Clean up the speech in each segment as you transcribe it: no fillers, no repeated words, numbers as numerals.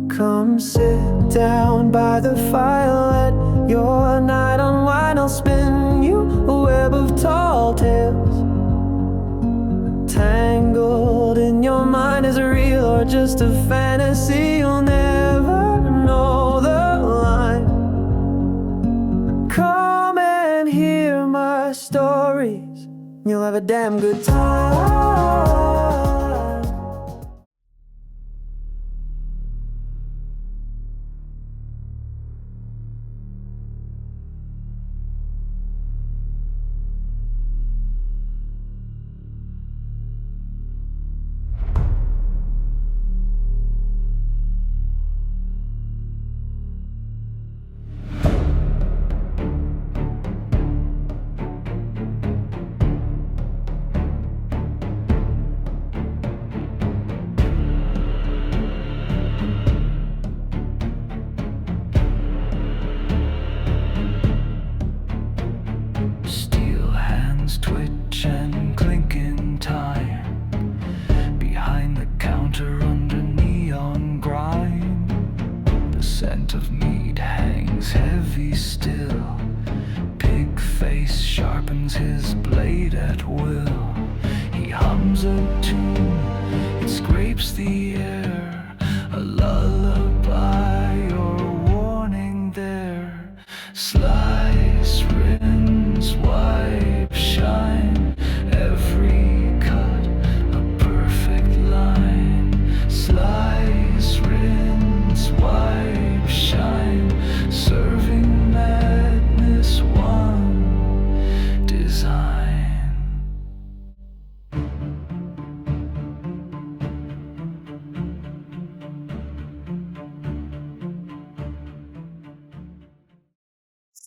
Come sit down by the fire, let your night unwind. I'll spin you a web of tall tales. Tangled in your mind, is it real or just a fantasy? You'll never know the line. Come and hear my stories, you'll have a damn good time. Twitch and clink in time behind the counter under neon grime. The scent of meat hangs heavy still. Pigface sharpens his blade at will. He hums a tune, it scrapes the air, a lullaby or a warning there. Slice, rinse, wipe, shine, every cut a perfect line. Slice, rinse, wipe, shine, serving madness one design.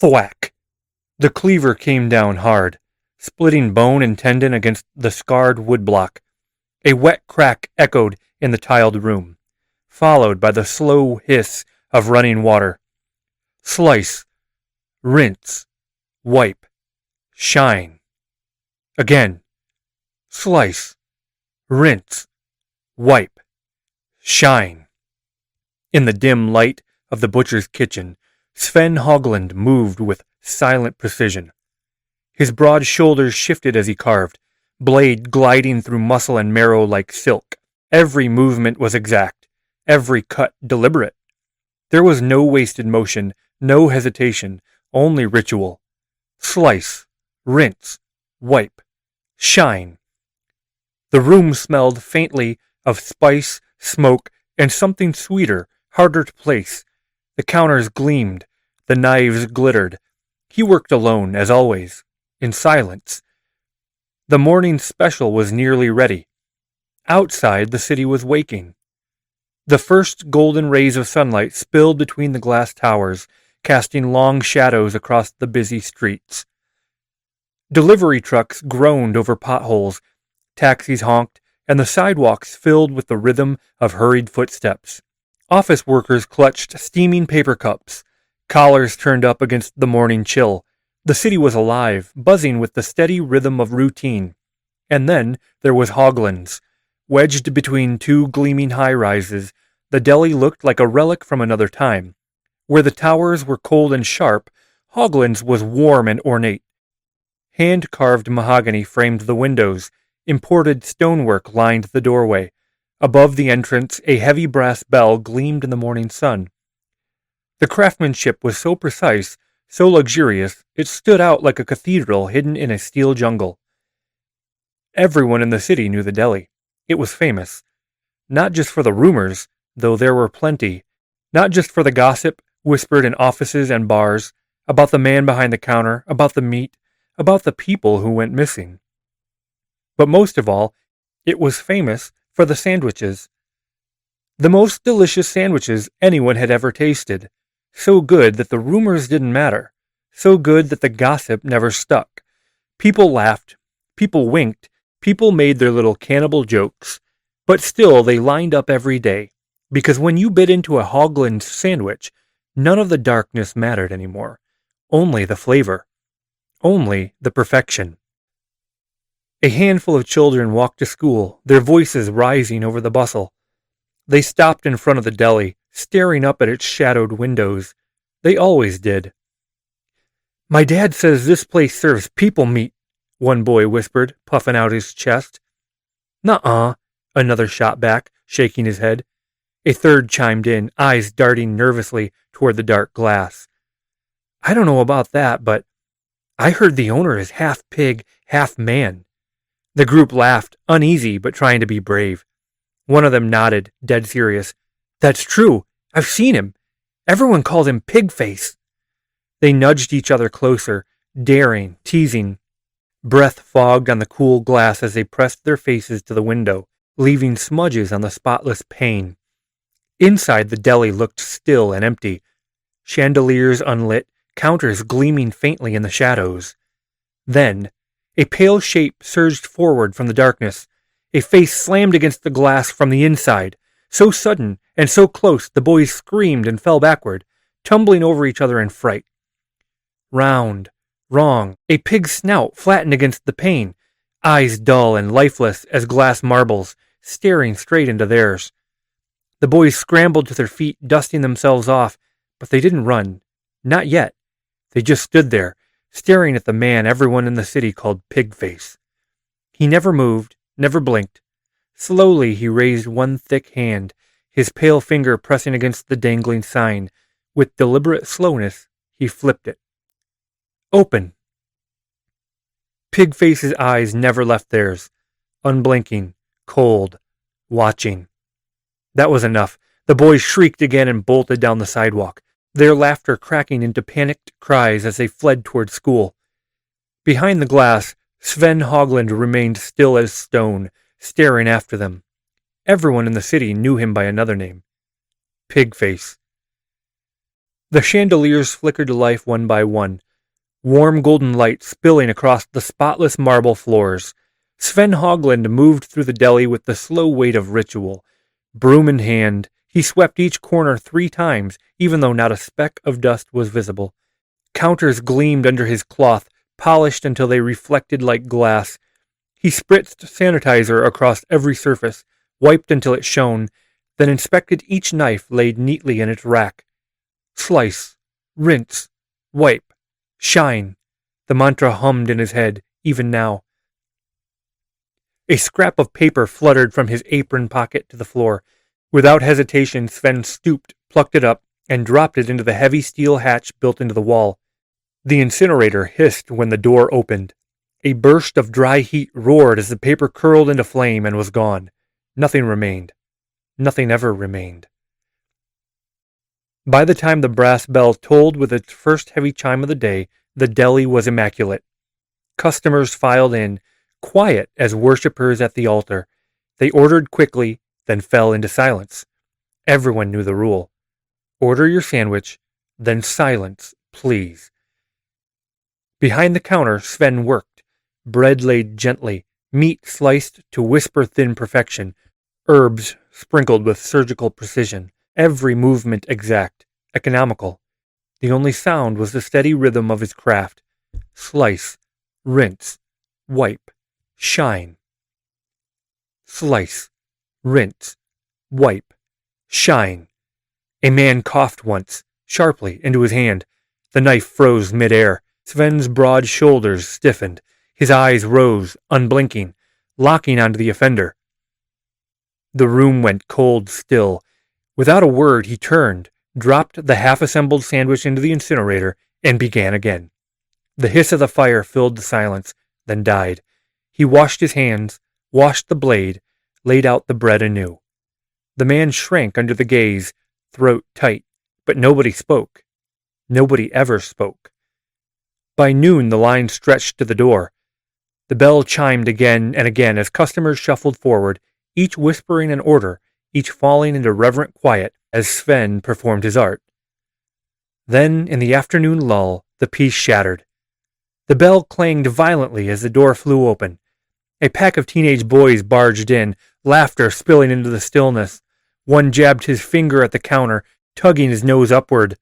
Thwack! The cleaver came down hard, splitting bone and tendon against the scarred woodblock. A wet crack echoed in the tiled room, followed by the slow hiss of running water. Slice, rinse, wipe, shine. Again. Slice, rinse, wipe, shine. In the dim light of the butcher's kitchen, Sven Höglund moved with silent precision. His broad shoulders shifted as he carved, blade gliding through muscle and marrow like silk. Every movement was exact, every cut deliberate. There was no wasted motion, no hesitation, only ritual. Slice, rinse, wipe, shine. The room smelled faintly of spice, smoke, and something sweeter, harder to place. The counters gleamed, the knives glittered. He worked alone, as always, in silence. The morning special was nearly ready. Outside, the city was waking. The first golden rays of sunlight spilled between the glass towers, casting long shadows across the busy streets. Delivery trucks groaned over potholes, taxis honked, and the sidewalks filled with the rhythm of hurried footsteps. Office workers clutched steaming paper cups, collars turned up against the morning chill. The city was alive, buzzing with the steady rhythm of routine. And then there was Höglund's. Wedged between two gleaming high-rises, the deli looked like a relic from another time. Where the towers were cold and sharp, Höglund's was warm and ornate. Hand-carved mahogany framed the windows. Imported stonework lined the doorway. Above the entrance, a heavy brass bell gleamed in the morning sun. The craftsmanship was so precise, so luxurious, it stood out like a cathedral hidden in a steel jungle. Everyone in the city knew the deli. It was famous. Not just for the rumors, though there were plenty. Not just for the gossip, whispered in offices and bars, about the man behind the counter, about the meat, about the people who went missing. But most of all, it was famous for the sandwiches. The most delicious sandwiches anyone had ever tasted. So good that the rumors didn't matter. So good that the gossip never stuck. People laughed. People winked. People made their little cannibal jokes. But still they lined up every day. Because when you bit into a Höglund's sandwich, none of the darkness mattered anymore. Only the flavor. Only the perfection. A handful of children walked to school, their voices rising over the bustle. They stopped in front of the deli, staring up at its shadowed windows. They always did. "My dad says this place serves people meat," one boy whispered, puffing out his chest. "Nuh-uh," another shot back, shaking his head. A third chimed in, eyes darting nervously toward the dark glass. "I don't know about that, but I heard the owner is half pig, half man." The group laughed, uneasy but trying to be brave. One of them nodded, dead serious. "That's true. I've seen him. Everyone calls him Pigface." They nudged each other closer, daring, teasing. Breath fogged on the cool glass as they pressed their faces to the window, leaving smudges on the spotless pane. Inside, the deli looked still and empty. Chandeliers unlit, counters gleaming faintly in the shadows. Then, a pale shape surged forward from the darkness. A face slammed against the glass from the inside. So sudden and so close, the boys screamed and fell backward, tumbling over each other in fright. Round, wrong, a pig's snout flattened against the pane, eyes dull and lifeless as glass marbles, staring straight into theirs. The boys scrambled to their feet, dusting themselves off, but they didn't run. Not yet. They just stood there, staring at the man everyone in the city called Pigface. He never moved, never blinked. Slowly he raised one thick hand, his pale finger pressing against the dangling sign. With deliberate slowness, he flipped it. Open. Pigface's eyes never left theirs, unblinking, cold, watching. That was enough. The boys shrieked again and bolted down the sidewalk, their laughter cracking into panicked cries as they fled toward school. Behind the glass, Sven Höglund remained still as stone, staring after them. Everyone in the city knew him by another name. Pigface. The chandeliers flickered to life one by one, warm golden light spilling across the spotless marble floors. Sven Höglund moved through the deli with the slow weight of ritual. Broom in hand, he swept each corner 3 times, even though not a speck of dust was visible. Counters gleamed under his cloth, polished until they reflected like glass. He spritzed sanitizer across every surface, wiped until it shone, then inspected each knife laid neatly in its rack. Slice, rinse, wipe, shine. The mantra hummed in his head, even now. A scrap of paper fluttered from his apron pocket to the floor. Without hesitation, Sven stooped, plucked it up, and dropped it into the heavy steel hatch built into the wall. The incinerator hissed when the door opened. A burst of dry heat roared as the paper curled into flame and was gone. Nothing remained. Nothing ever remained. By the time the brass bell tolled with its first heavy chime of the day, the deli was immaculate. Customers filed in, quiet as worshippers at the altar. They ordered quickly, then fell into silence. Everyone knew the rule. Order your sandwich, then silence, please. Behind the counter, Sven worked. Bread laid gently, meat sliced to whisper-thin perfection, herbs sprinkled with surgical precision, every movement exact, economical. The only sound was the steady rhythm of his craft. Slice, rinse, wipe, shine. Slice, rinse, wipe, shine. A man coughed once, sharply, into his hand. The knife froze mid-air. Sven's broad shoulders stiffened. His eyes rose, unblinking, locking onto the offender. The room went cold still. Without a word, he turned, dropped the half-assembled sandwich into the incinerator, and began again. The hiss of the fire filled the silence, then died. He washed his hands, washed the blade, laid out the bread anew. The man shrank under the gaze, throat tight, but nobody spoke. Nobody ever spoke. By noon, the line stretched to the door. The bell chimed again and again as customers shuffled forward, each whispering an order, each falling into reverent quiet as Sven performed his art. Then, in the afternoon lull, the peace shattered. The bell clanged violently as the door flew open. A pack of teenage boys barged in, laughter spilling into the stillness. One jabbed his finger at the counter, tugging his nose upward.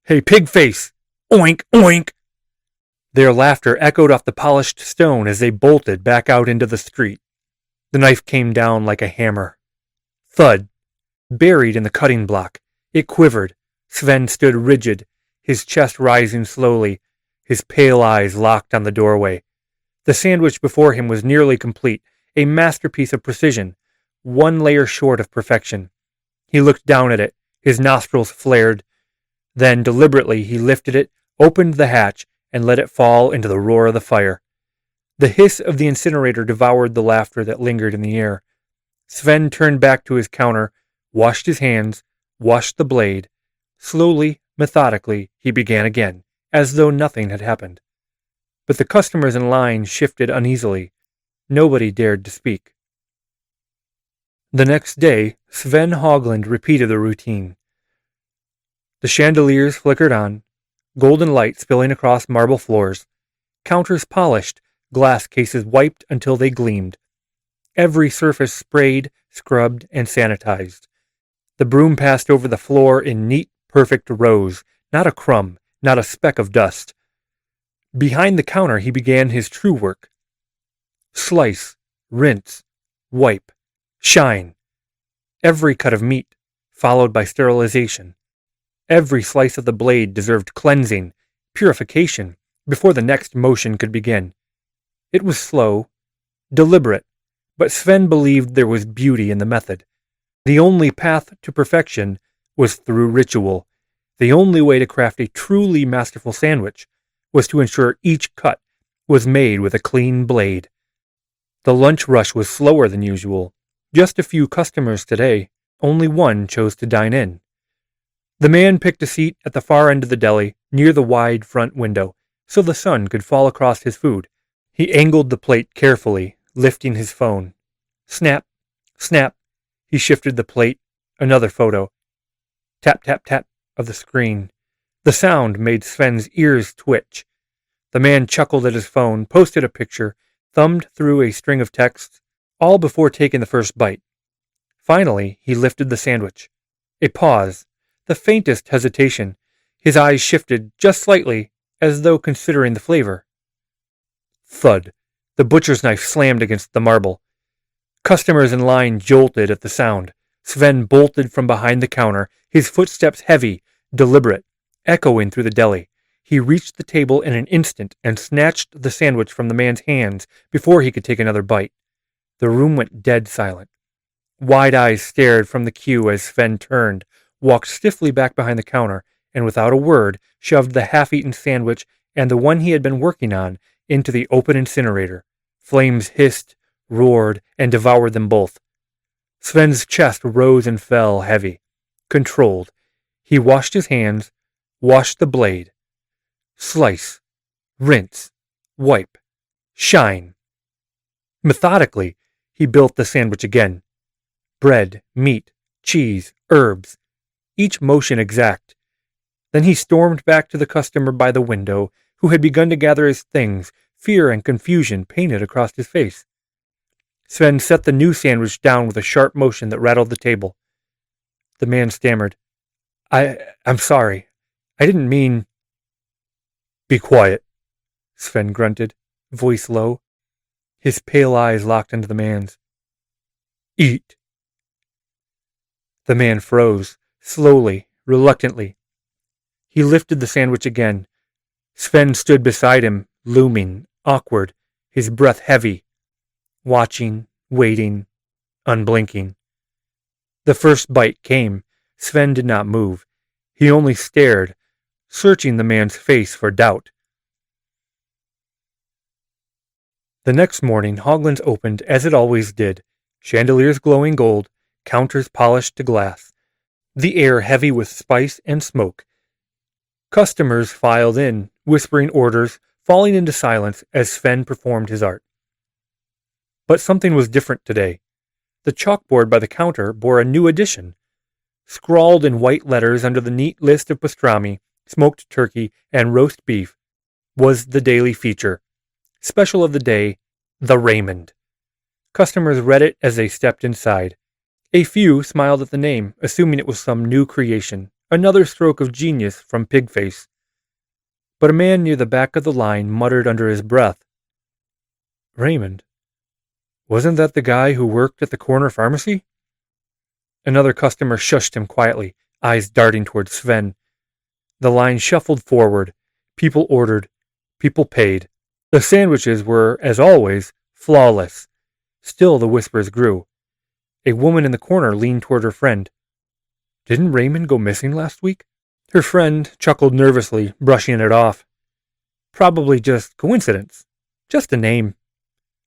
"Hey, Pigface! Oink, oink!" Their laughter echoed off the polished stone as they bolted back out into the street. The knife came down like a hammer. Thud. Buried in the cutting block. It quivered. Sven stood rigid, his chest rising slowly, his pale eyes locked on the doorway. The sandwich before him was nearly complete, a masterpiece of precision, one layer short of perfection. He looked down at it, his nostrils flared. Then, deliberately, he lifted it, opened the hatch, and let it fall into the roar of the fire. The hiss of the incinerator devoured the laughter that lingered in the air. Sven turned back to his counter, washed his hands, washed the blade. Slowly, methodically, he began again, as though nothing had happened. But the customers in line shifted uneasily. Nobody dared to speak. The next day, Sven Höglund repeated the routine. The chandeliers flickered on, golden light spilling across marble floors, counters polished, glass cases wiped until they gleamed. Every surface sprayed, scrubbed, and sanitized. The broom passed over the floor in neat, perfect rows, not a crumb, not a speck of dust. Behind the counter he began his true work. Slice, rinse, wipe, shine. Every cut of meat, followed by sterilization. Every slice of the blade deserved cleansing, purification, before the next motion could begin. It was slow, deliberate, but Sven believed there was beauty in the method. The only path to perfection was through ritual. The only way to craft a truly masterful sandwich was to ensure each cut was made with a clean blade. The lunch rush was slower than usual. Just a few customers today. Only one chose to dine in. The man picked a seat at the far end of the deli, near the wide front window, so the sun could fall across his food. He angled the plate carefully, lifting his phone. Snap, snap. He shifted the plate. Another photo. Tap, tap, tap of the screen. The sound made Sven's ears twitch. The man chuckled at his phone, posted a picture, thumbed through a string of texts, all before taking the first bite. Finally, he lifted the sandwich. A pause, the faintest hesitation. His eyes shifted just slightly, as though considering the flavor. Thud. The butcher's knife slammed against the marble. Customers in line jolted at the sound. Sven bolted from behind the counter, his footsteps heavy, deliberate, echoing through the deli. He reached the table in an instant and snatched the sandwich from the man's hands before he could take another bite. The room went dead silent. Wide eyes stared from the queue as Sven turned, walked stiffly back behind the counter, and without a word shoved the half-eaten sandwich and the one he had been working on into the open incinerator. Flames hissed, roared, and devoured them both. Sven's chest rose and fell heavy, controlled. He washed his hands, washed the blade. Slice, rinse, wipe, shine. Methodically, he built the sandwich again. Bread, meat, cheese, herbs, each motion exact. Then he stormed back to the customer by the window, who had begun to gather his things, fear and confusion painted across his face. Sven set the new sandwich down with a sharp motion that rattled the table. The man stammered, I'm sorry. I didn't mean... Be quiet, Sven grunted, voice low. His pale eyes locked into the man's. Eat. The man froze, slowly, reluctantly. He lifted the sandwich again. Sven stood beside him, looming, awkward, his breath heavy, watching, waiting, unblinking. The first bite came. Sven did not move. He only stared, searching the man's face for doubt. The next morning, Höglund's opened as it always did, chandeliers glowing gold, counters polished to glass, the air heavy with spice and smoke. Customers filed in, whispering orders, falling into silence as Sven performed his art. But something was different today. The chalkboard by the counter bore a new addition. Scrawled in white letters under the neat list of pastrami, smoked turkey, and roast beef was the daily feature. Special of the day, the Raymond. Customers read it as they stepped inside. A few smiled at the name, assuming it was some new creation, another stroke of genius from Pigface. But a man near the back of the line muttered under his breath, Raymond? Wasn't that the guy who worked at the corner pharmacy? Another customer shushed him quietly, eyes darting towards Sven. The line shuffled forward. People ordered. People paid. The sandwiches were, as always, flawless. Still the whispers grew. A woman in the corner leaned toward her friend. Didn't Raymond go missing last week? Her friend chuckled nervously, brushing it off. Probably just coincidence. Just a name.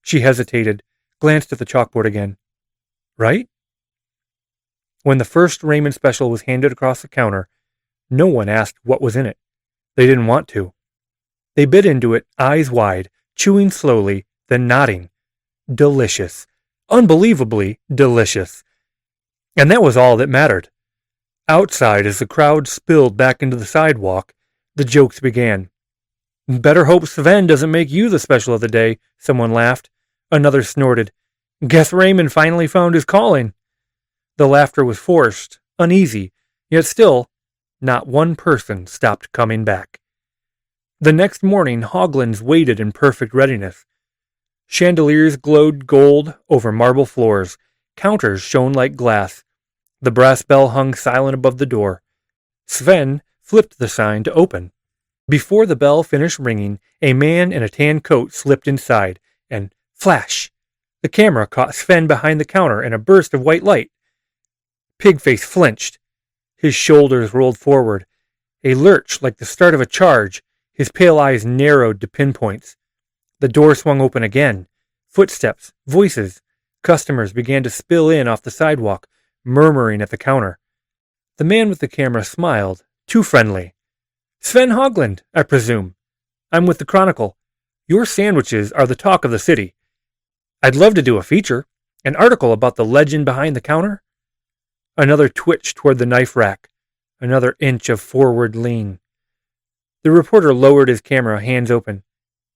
She hesitated, glanced at the chalkboard again. Right? When the first Raymond special was handed across the counter, no one asked what was in it. They didn't want to. They bit into it, eyes wide, chewing slowly, then nodding. Delicious. Unbelievably delicious. And that was all that mattered. Outside, as the crowd spilled back into the sidewalk, the jokes began. Better hope Sven doesn't make you the special of the day, someone laughed. Another snorted. Guess Raymond finally found his calling. The laughter was forced, uneasy, yet still, not one person stopped coming back. The next morning, Höglunds waited in perfect readiness. Chandeliers glowed gold over marble floors. Counters shone like glass. The brass bell hung silent above the door. Sven flipped the sign to open. Before the bell finished ringing, a man in a tan coat slipped inside, and flash! The camera caught Sven behind the counter in a burst of white light. Pigface flinched. His shoulders rolled forward. A lurch like the start of a charge. His pale eyes narrowed to pinpoints. The door swung open again. Footsteps, voices. Customers began to spill in off the sidewalk, murmuring at the counter. The man with the camera smiled, too friendly. Sven Höglund, I presume. I'm with the Chronicle. Your sandwiches are the talk of the city. I'd love to do a feature, an article about the legend behind the counter. Another twitch toward the knife rack, another inch of forward lean. The reporter lowered his camera, hands open.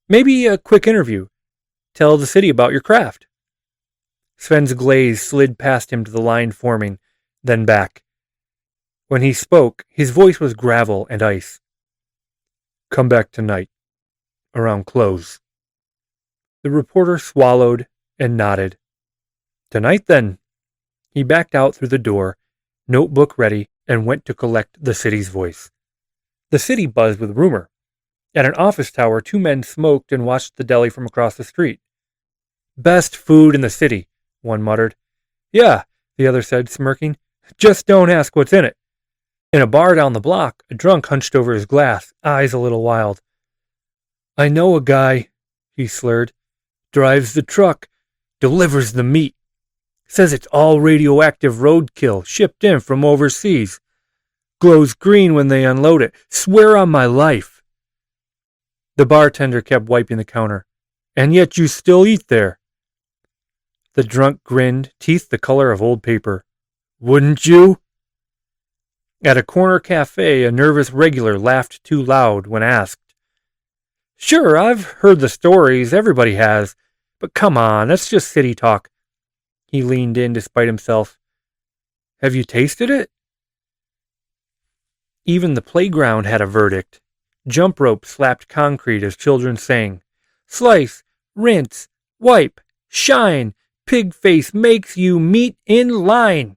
Maybe a quick interview. Tell the city about your craft. Sven's glaze slid past him to the line forming, then back. When he spoke, his voice was gravel and ice. Come back tonight, around close. The reporter swallowed and nodded. Tonight, then. He backed out through the door, notebook ready, and went to collect the city's voice. The city buzzed with rumor. At an office tower, two men smoked and watched the deli from across the street. Best food in the city, one muttered. Yeah, the other said, smirking. Just don't ask what's in it. In a bar down the block, a drunk hunched over his glass, eyes a little wild. I know a guy, he slurred. Drives the truck, delivers the meat. Says it's all radioactive roadkill shipped in from overseas. Glows green when they unload it. Swear on my life. The bartender kept wiping the counter. And yet you still eat there. The drunk grinned, teeth the color of old paper. Wouldn't you? At a corner cafe, a nervous regular laughed too loud when asked. Sure, I've heard the stories, everybody has. But come on, that's just city talk. He leaned in despite himself. Have you tasted it? Even the playground had a verdict. Jump rope slapped concrete as children sang. Slice, rinse, wipe, shine. Pigface makes you meet in line.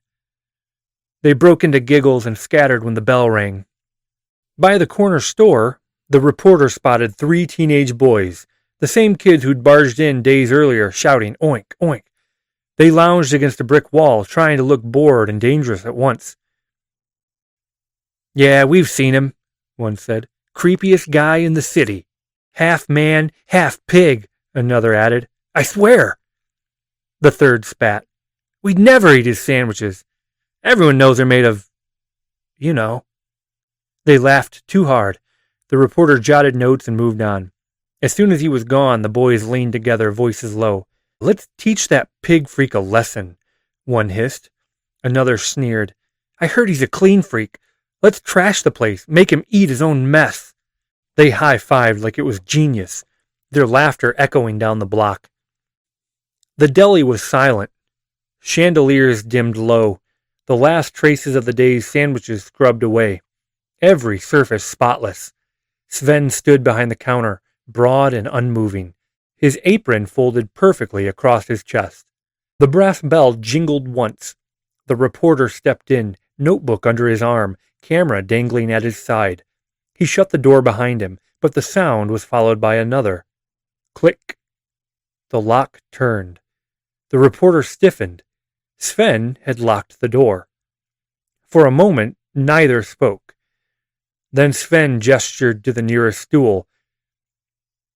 They broke into giggles and scattered when the bell rang. By the corner store, the reporter spotted 3 teenage boys, the same kids who'd barged in days earlier, shouting, oink, oink. They lounged against a brick wall, trying to look bored and dangerous at once. Yeah, we've seen him, one said. Creepiest guy in the city. Half man, half pig, another added. I swear. The third spat. We'd never eat his sandwiches. Everyone knows they're made of, you know. They laughed too hard. The reporter jotted notes and moved on. As soon as he was gone, the boys leaned together, voices low. Let's teach that pig freak a lesson, one hissed. Another sneered. I heard he's a clean freak. Let's trash the place, make him eat his own mess. They high-fived like it was genius, their laughter echoing down the block. The deli was silent. Chandeliers dimmed low, the last traces of the day's sandwiches scrubbed away, every surface spotless. Sven stood behind the counter, broad and unmoving, his apron folded perfectly across his chest. The brass bell jingled once. The reporter stepped in, notebook under his arm, camera dangling at his side. He shut the door behind him, but the sound was followed by another. Click. The lock turned. The reporter stiffened. Sven had locked the door. For a moment, neither spoke. Then Sven gestured to the nearest stool.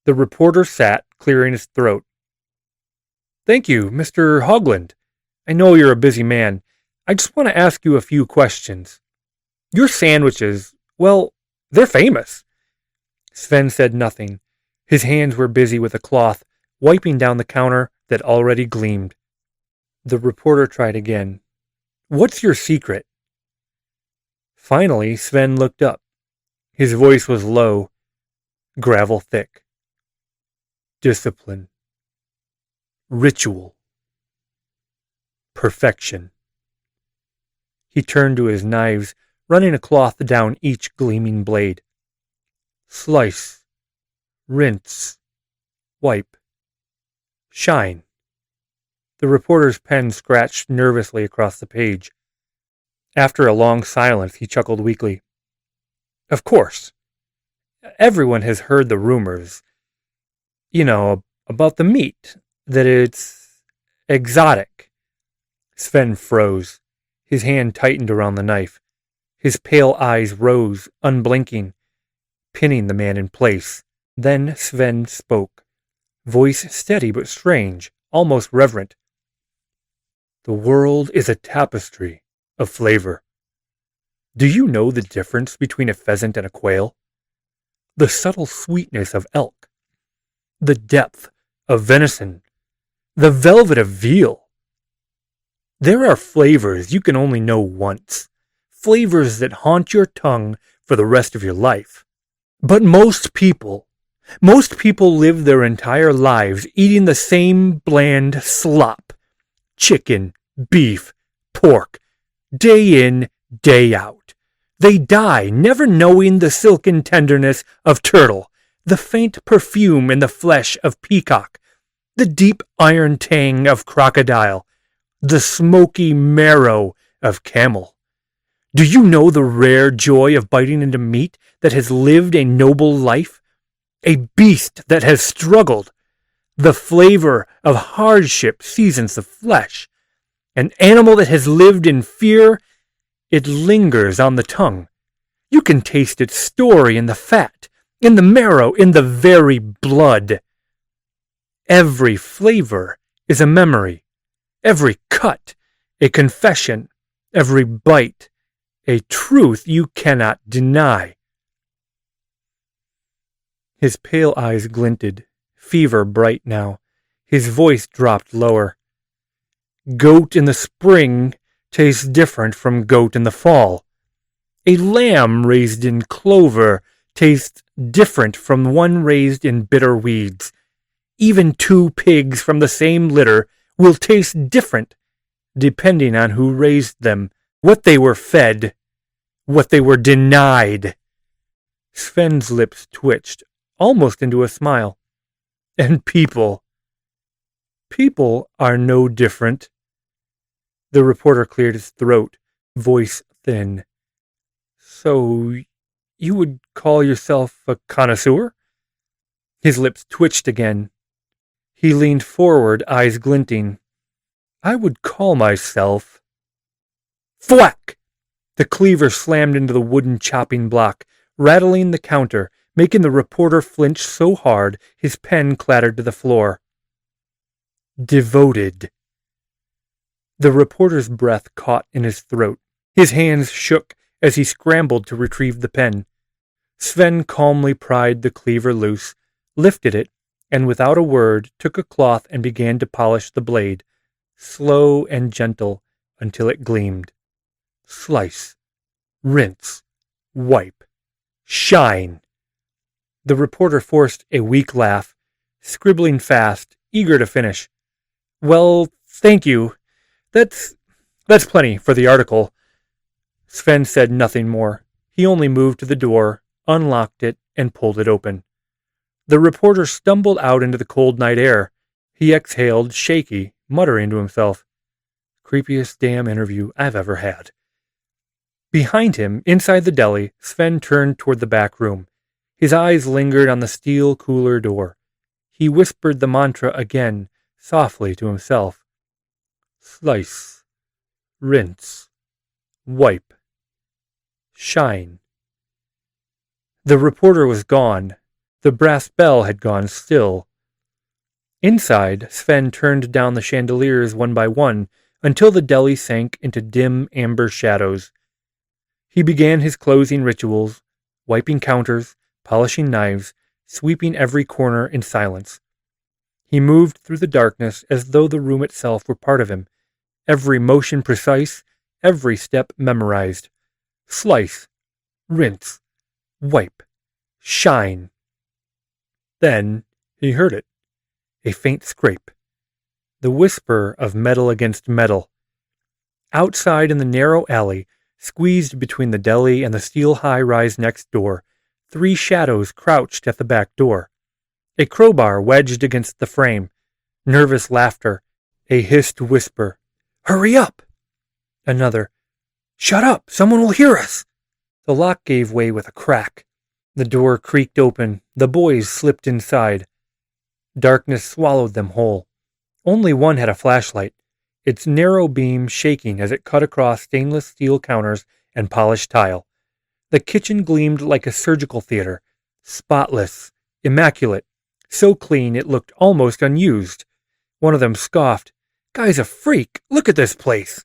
The reporter sat, clearing his throat. "Thank you, Mr. Höglund. I know you're a busy man. I just want to ask you a few questions. Your sandwiches, well, they're famous." Sven said nothing. His hands were busy with a cloth, wiping down the counter that already gleamed. The reporter tried again. "What's your secret?" Finally, Sven looked up. His voice was low, gravel thick. "Discipline. Ritual. Perfection." He turned to his knives, running a cloth down each gleaming blade. "Slice. Rinse. Wipe. Shine." The reporter's pen scratched nervously across the page. After a long silence, he chuckled weakly. "Of course. Everyone has heard the rumors. About the meat, that it's exotic." Sven froze. His hand tightened around the knife. His pale eyes rose, unblinking, pinning the man in place. Then Sven spoke, voice steady but strange, almost reverent. "The world is a tapestry of flavor. Do you know the difference between a pheasant and a quail? The subtle sweetness of elk, the depth of venison, the velvet of veal. There are flavors you can only know once, flavors that haunt your tongue for the rest of your life. But most people live their entire lives eating the same bland slop, chicken, beef, pork, day in, day out. They die never knowing the silken tenderness of turtle, the faint perfume in the flesh of peacock, the deep iron tang of crocodile, the smoky marrow of camel. Do you know the rare joy of biting into meat that has lived a noble life? A beast that has struggled. The flavor of hardship seasons the flesh. An animal that has lived in fear, it lingers on the tongue. You can taste its story in the fat, in the marrow, in the very blood. Every flavor is a memory. Every cut, a confession. Every bite, a truth you cannot deny." His pale eyes glinted, fever bright now. His voice dropped lower. "Goat in the spring tastes different from goat in the fall. A lamb raised in clover tastes different from one raised in bitter weeds. Even two pigs from the same litter will taste different depending on who raised them, what they were fed, what they were denied." Sven's lips twitched, almost into a smile. "And people are no different." The reporter cleared his throat, voice thin. "So, you would call yourself a connoisseur?" His lips twitched again. He leaned forward, eyes glinting. "I would call myself..." Thwack! The cleaver slammed into the wooden chopping block, rattling the counter, making the reporter flinch so hard his pen clattered to the floor. "Devoted." The reporter's breath caught in his throat. His hands shook as he scrambled to retrieve the pen. Sven calmly pried the cleaver loose, lifted it, and without a word took a cloth and began to polish the blade, slow and gentle until it gleamed. Slice, rinse, wipe, shine. The reporter forced a weak laugh, scribbling fast, eager to finish. "Well, thank you. That's plenty for the article." Sven said nothing more. He only moved to the door, unlocked it, and pulled it open. The reporter stumbled out into the cold night air. He exhaled, shaky, muttering to himself, "Creepiest damn interview I've ever had." Behind him, inside the deli, Sven turned toward the back room. His eyes lingered on the steel cooler door. He whispered the mantra again, softly to himself. Slice, rinse, wipe, shine. The reporter was gone. The brass bell had gone still. Inside, Sven turned down the chandeliers one by one until the deli sank into dim amber shadows. He began his closing rituals, wiping counters, polishing knives, sweeping every corner in silence. He moved through the darkness as though the room itself were part of him, every motion precise, every step memorized. Slice, rinse, wipe, shine. Then he heard it, a faint scrape, the whisper of metal against metal. Outside in the narrow alley, squeezed between the deli and the steel high-rise next door, 3 shadows crouched at the back door. A crowbar wedged against the frame, nervous laughter, a hissed whisper, "Hurry up!" Another, "Shut up! Someone will hear us!" The lock gave way with a crack. The door creaked open. The boys slipped inside. Darkness swallowed them whole. Only one had a flashlight, its narrow beam shaking as it cut across stainless steel counters and polished tile. The kitchen gleamed like a surgical theater, spotless, immaculate, so clean it looked almost unused. One of them scoffed, "Guy's a freak. Look at this place."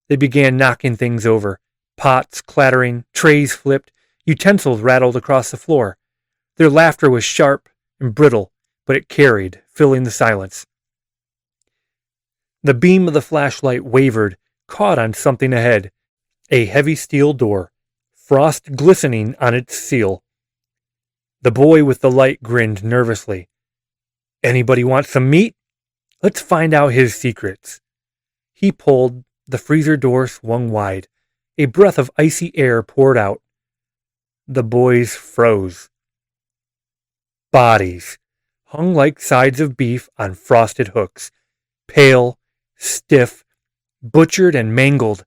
They began knocking things over, pots clattering, trays flipped, utensils rattled across the floor. Their laughter was sharp and brittle, but it carried, filling the silence. The beam of the flashlight wavered, caught on something ahead. A heavy steel door, frost glistening on its seal. The boy with the light grinned nervously. "Anybody want some meat? Let's find out his secrets." He pulled. The freezer door swung wide. A breath of icy air poured out. The boys froze. Bodies, hung like sides of beef on frosted hooks, pale, stiff, butchered and mangled,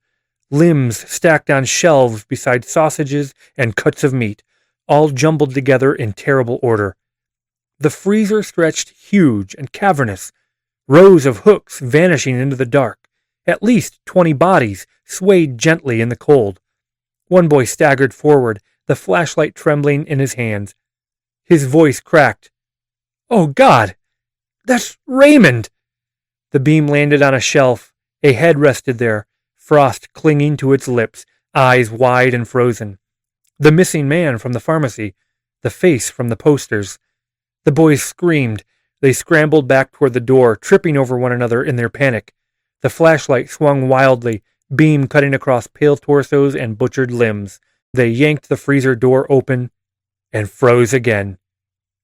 limbs stacked on shelves beside sausages and cuts of meat, all jumbled together in terrible order. The freezer stretched huge and cavernous, rows of hooks vanishing into the dark. At least 20 bodies swayed gently in the cold. One boy staggered forward, the flashlight trembling in his hands. His voice cracked. "Oh, God! That's Raymond!" The beam landed on a shelf. A head rested there, frost clinging to its lips, eyes wide and frozen. The missing man from the pharmacy, the face from the posters. The boys screamed. They scrambled back toward the door, tripping over one another in their panic. The flashlight swung wildly, beam cutting across pale torsos and butchered limbs. They yanked the freezer door open and froze again.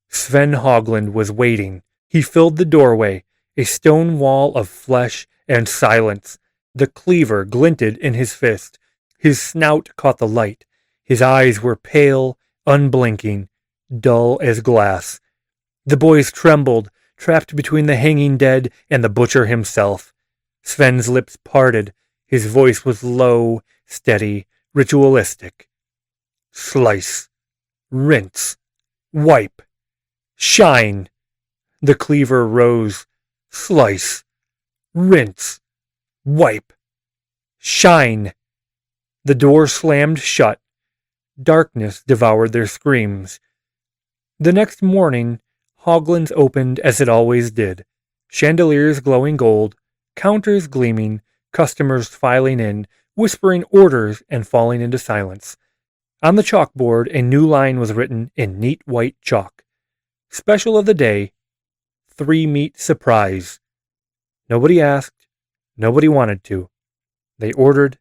Sven Höglund was waiting. He filled the doorway, a stone wall of flesh and silence. The cleaver glinted in his fist. His snout caught the light. His eyes were pale, unblinking, dull as glass. The boys trembled, trapped between the hanging dead and the butcher himself. Sven's lips parted. His voice was low, steady, ritualistic. Slice, rinse, wipe, shine. The cleaver rose. Slice, rinse, wipe, shine. The door slammed shut. Darkness devoured their screams. The next morning, Höglund's opened as it always did. Chandeliers glowing gold, counters gleaming, customers filing in, whispering orders and falling into silence. On the chalkboard, a new line was written in neat white chalk. Special of the day, 3-meat surprise. Nobody asked, nobody wanted to. They ordered,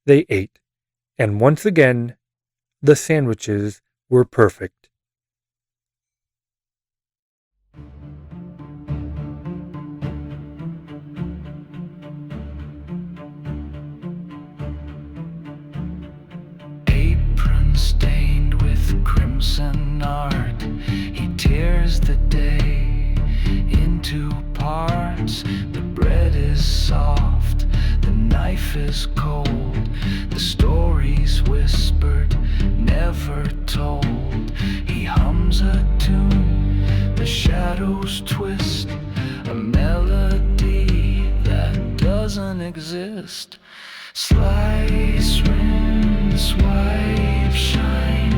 they ate, and once again, the sandwiches were perfect. Stained with crimson art, he tears the day into parts. The bread is soft, the knife is cold, The stories whispered, never told. He hums a tune, the shadows twist, a melody that doesn't exist. Slice, rinse, wipe, shine,